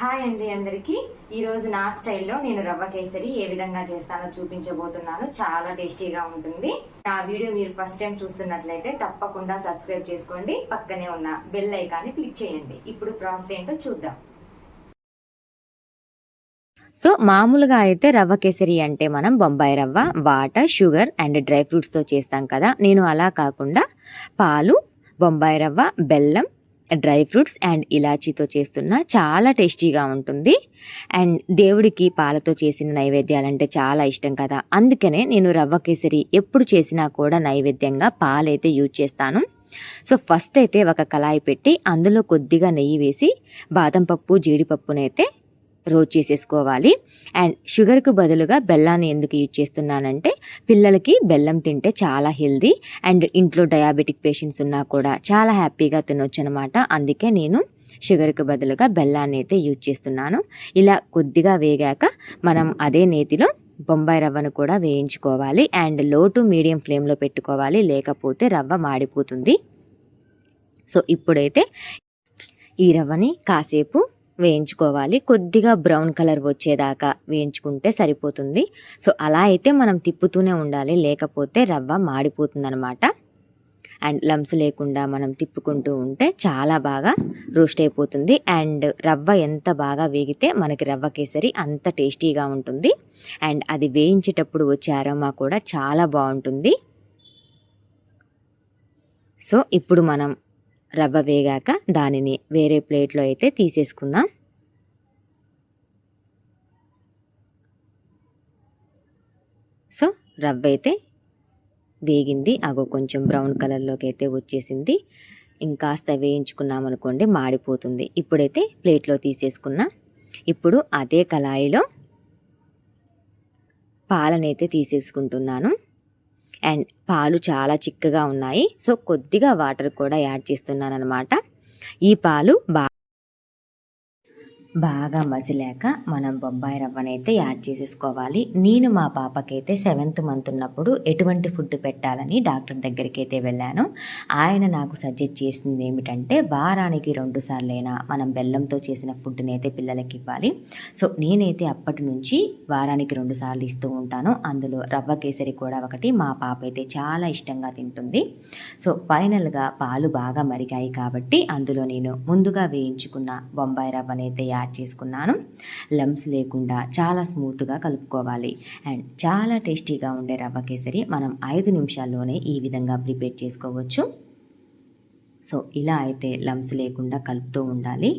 Hi అండి అందరికీ. ఈరోజు నా స్టైల్లో నేను రవ్వ కేసరి ఏ విధంగా చేస్తానో చూపించబోతున్నాను. చాలా టేస్టీగా ఉంటుంది. నా వీడియో మీరు ఫస్ట్ టైం చూస్తున్నట్లయితే తప్పకుండా సబ్స్క్రైబ్ చేసుకోండి. పక్కనే ఉన్న బెల్ ఐకాన్ని క్లిక్ చేయండి. ఇప్పుడు ప్రాసెస్ ఏంటో చూద్దాం. సో మామూలుగా అయితే రవ్వ కేసరి అంటే మనం బొంబాయి రవ్వ, వాటర్, షుగర్ అండ్ డ్రై ఫ్రూట్స్తో చేస్తాం కదా. నేను అలా కాకుండా పాలు, బొంబాయి రవ్వ, బెల్లం, డ్రై ఫ్రూట్స్ అండ్ ఇలాచీతో చేస్తున్నా. చాలా టేస్టీగా ఉంటుంది. అండ్ దేవుడికి పాలతో చేసిన నైవేద్యాలంటే చాలా ఇష్టం కదా. అందుకనే నేను రవ్వ కేసరి ఎప్పుడు చేసినా కూడా నైవేద్యంగా పాలైతే యూజ్ చేస్తాను. సో ఫస్ట్ అయితే ఒక కళాయి పెట్టి అందులో కొద్దిగా నెయ్యి వేసి బాదం పప్పు, జీడిపప్పునైతే రోస్ట్ చేసేసుకోవాలి. అండ్ షుగర్కు బదులుగా బెల్లాన్ని ఎందుకు యూజ్ చేస్తున్నానంటే పిల్లలకి బెల్లం తింటే చాలా హెల్దీ అండ్ ఇంట్లో డయాబెటిక్ పేషెంట్స్ ఉన్నా కూడా చాలా హ్యాపీగా తినొచ్చు అనమాట. అందుకే నేను షుగర్కు బదులుగా బెల్లాన్ని అయితే యూజ్ చేస్తున్నాను. ఇలా కొద్దిగా వేగాక మనం అదే నేతిలో బొంబాయి రవ్వను కూడా వేయించుకోవాలి. అండ్ లో టు మీడియం ఫ్లేమ్లో పెట్టుకోవాలి, లేకపోతే రవ్వ మాడిపోతుంది. సో ఇప్పుడైతే ఈ రవ్వని కాసేపు వేయించుకోవాలి. కొద్దిగా బ్రౌన్ కలర్ వచ్చేదాకా వేయించుకుంటే సరిపోతుంది. సో అలా అయితే మనం తిప్పుతూనే ఉండాలి, లేకపోతే రవ్వ మాడిపోతుంది అనమాట. అండ్ లంప్స్ లేకుండా మనం తిప్పుకుంటూ ఉంటే చాలా బాగా రోస్ట్ అయిపోతుంది. అండ్ రవ్వ ఎంత బాగా వేగితే మనకి రవ్వ కేసరి అంత టేస్టీగా ఉంటుంది. అండ్ అది వేయించేటప్పుడు వచ్చే అరోమా కూడా చాలా బాగుంటుంది. సో ఇప్పుడు మనం రవ్వ వేగాక దానిని వేరే ప్లేట్లో అయితే తీసేసుకుందాం. సో రవ్వ అయితే వేగింది, అగో కొంచెం బ్రౌన్ కలర్లోకి అయితే వచ్చేసింది. ఇంకాస్త వేయించుకున్నాం అనుకోండి మాడిపోతుంది. ఇప్పుడైతే ప్లేట్లో తీసేసుకున్నా. ఇప్పుడు అదే కళాయిలో పాలనైతే తీసేసుకుంటున్నాను. అండ్ పాలు చాలా చిక్కగా ఉన్నాయి. సో కొద్దిగా వాటర్ కూడా యాడ్ చేస్తున్నాను అనమాట. ఈ పాలు బాగా మసిలాక మనం బొంబాయి రవ్వనైతే యాడ్ చేసేసుకోవాలి. నేను మా పాపకైతే 7th మంత్ ఉన్నప్పుడు ఎటువంటి ఫుడ్ పెట్టాలని డాక్టర్ దగ్గరికి అయితే వెళ్ళాను. ఆయన నాకు సజెస్ట్ చేసింది ఏమిటంటే వారానికి 2 సార్లైనా మనం బెల్లంతో చేసిన ఫుడ్ని అయితే పిల్లలకి ఇవ్వాలి. సో నేనైతే అప్పటి నుంచి వారానికి 2 సార్లు ఇస్తూ ఉంటాను. అందులో రవ్వ కేసరి కూడా ఒకటి. మా పాప అయితే చాలా ఇష్టంగా తింటుంది. సో ఫైనల్గా పాలు బాగా మరిగాయి కాబట్టి అందులో నేను ముందుగా వేయించుకున్న బొంబాయి రవ్వనైతే యాడ్ చేసుకున్నాను. లంప్స్ లేకుండా చాలా స్మూత్గా కలుపుకోవాలి. అండ్ చాలా టేస్టీగా ఉండే రవ్వ కేసరి మనం 5 నిమిషాల్లోనే ఈ విధంగా ప్రిపేర్ చేసుకోవచ్చు. సో ఇలా అయితే లంప్స్ లేకుండా కలుపుతూ ఉండాలి.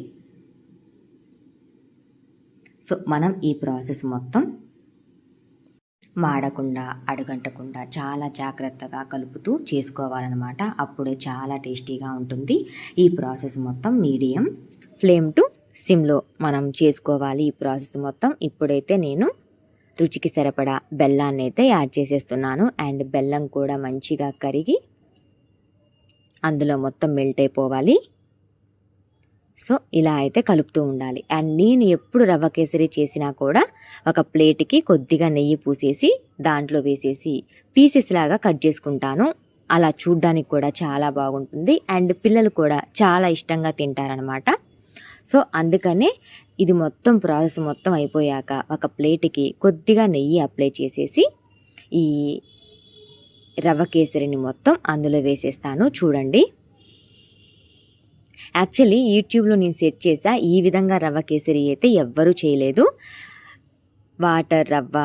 సో మనం ఈ ప్రాసెస్ మొత్తం మాడకుండా, అడుగంటకుండా చాలా జాగ్రత్తగా కలుపుతూ చేసుకోవాలన్నమాట. అప్పుడే చాలా టేస్టీగా ఉంటుంది. ఈ ప్రాసెస్ మొత్తం మీడియం ఫ్లేమ్ టు సిమ్లో మనం చేసుకోవాలి. ఈ ప్రాసెస్ మొత్తం. ఇప్పుడైతే నేను రుచికి సరిపడా బెల్లాన్ని అయితే యాడ్ చేసేస్తున్నాను. అండ్ బెల్లం కూడా మంచిగా కరిగి అందులో మొత్తం మెల్ట్ అయిపోవాలి. సో ఇలా అయితే కలుపుతూ ఉండాలి. అండ్ నేను ఎప్పుడు రవ్వ కేసరి చేసినా కూడా ఒక ప్లేట్కి కొద్దిగా నెయ్యి పూసేసి దాంట్లో వేసేసి పీసెస్ లాగా కట్ చేసుకుంటాను. అలా చూడ్డానికి కూడా చాలా బాగుంటుంది. అండ్ పిల్లలు కూడా చాలా ఇష్టంగా తింటారనమాట. సో అందుకనే ఇది మొత్తం ప్రాసెస్ మొత్తం అయిపోయాక ఒక ప్లేట్కి కొద్దిగా నెయ్యి అప్లై చేసేసి ఈ రవ్వ కేసరిని మొత్తం అందులో వేసేస్తాను. చూడండి, యాక్చువల్లీ యూట్యూబ్లో నేను సెర్చ్ చేసా, ఈ విధంగా రవ్వ కేసరి అయితే ఎవ్వరూ చేయలేదు. వాటర్ రవ్వ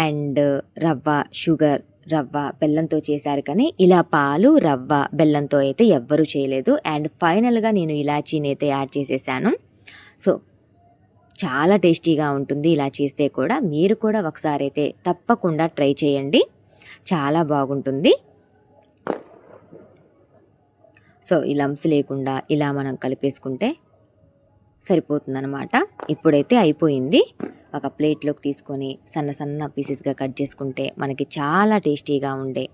అండ్ రవ్వ, షుగర్, రవ్వ, బెల్లంతో చేశారు. కానీ ఇలా పాలు, రవ్వ, బెల్లంతో అయితే ఎవ్వరూ చేయలేదు. అండ్ ఫైనల్గా నేను ఇలాచీని అయితే యాడ్ చేసేసాను. సో చాలా టేస్టీగా ఉంటుంది ఇలా చేస్తే కూడా. మీరు కూడా ఒకసారి అయితే తప్పకుండా ట్రై చేయండి, చాలా బాగుంటుంది. సో ఈ లంప్స్ లేకుండా ఇలా మనం కలిపేసుకుంటే సరిపోతుందన్నమాట. ఇప్పుడైతే అయిపోయింది. ఒక ప్లేట్లోకి తీసుకొని సన్న సన్న పీసెస్గా కట్ చేసుకుంటే మనకి చాలా టేస్టీగా ఉండే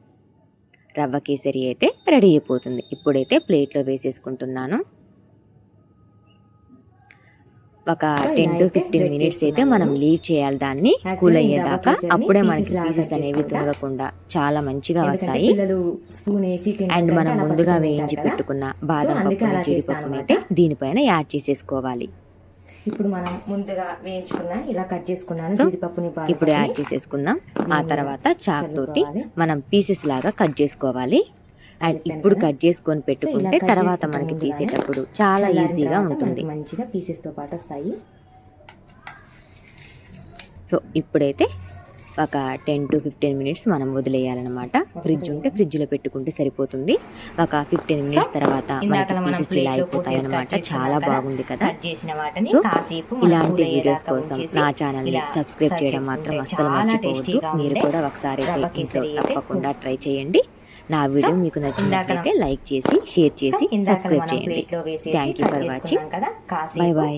రవ్వ కేసరి అయితే రెడీ అయిపోతుంది. ఇప్పుడైతే ప్లేట్లో వేసేసుకుంటున్నాను. ఒక 10 to 15 మినిట్స్ అయితే మనం లీవ్ చేయాలి దాన్ని కూల్ అయ్యేదాకా. అప్పుడే మనకి పీసెస్ అనేవి తునగకుండా చాలా మంచిగా వస్తాయి. అండ్ మనం ముందుగా వేయించి పెట్టుకున్న బాదం పప్పుని, జీడిపప్పుని అయితే దీనిపైన యాడ్ చేసేసుకోవాలి. ఇప్పుడు మనం ముందుగా వేయించుకున్న ఇలా కట్ చేసుకున్నాను సో, జీడిపప్పుని బాగా ఇప్పుడు యాడ్ చేసేసుకుందాం. ఆ తర్వాత చాక్ తోటి మనం పీసెస్ లాగా కట్ చేసుకోవాలి. అండ్ ఇప్పుడు కట్ చేసుకొని పెట్టుకుంటే తర్వాత మనకి తీసేటప్పుడు చాలా ఈజీగా ఉంటుంది. మంచిగా పీసెస్ తో పాటు వస్తాయి. సో ఇప్పుడైతే ఒక 10 to 15 మినిట్స్ మనం వదిలేయాలన్నమాట. ఫ్రిడ్జ్ ఉంటే ఫ్రిడ్జ్లో పెట్టుకుంటే సరిపోతుంది. ఒక 15 మినిట్స్ తర్వాత మనకి పీసెస్ ఇలా అయిపోతాయి అనమాట. చాలా బాగుంది కదా. సో ఇలాంటి వీడియోస్ కోసం నా ఛానల్ని సబ్స్క్రైబ్ చేయడం మాత్రం అస్సలు మర్చిపోవద్దు. మీరు కూడా ఒకసారి అయితే ఇంట్లో తప్పకుండా ట్రై చేయండి. నా వీడియో మీకు నచ్చినట్లయితే లైక్ చేసి షేర్ చేసి సబ్స్క్రైబ్ చేయండి. Thank you for watching. Bye bye.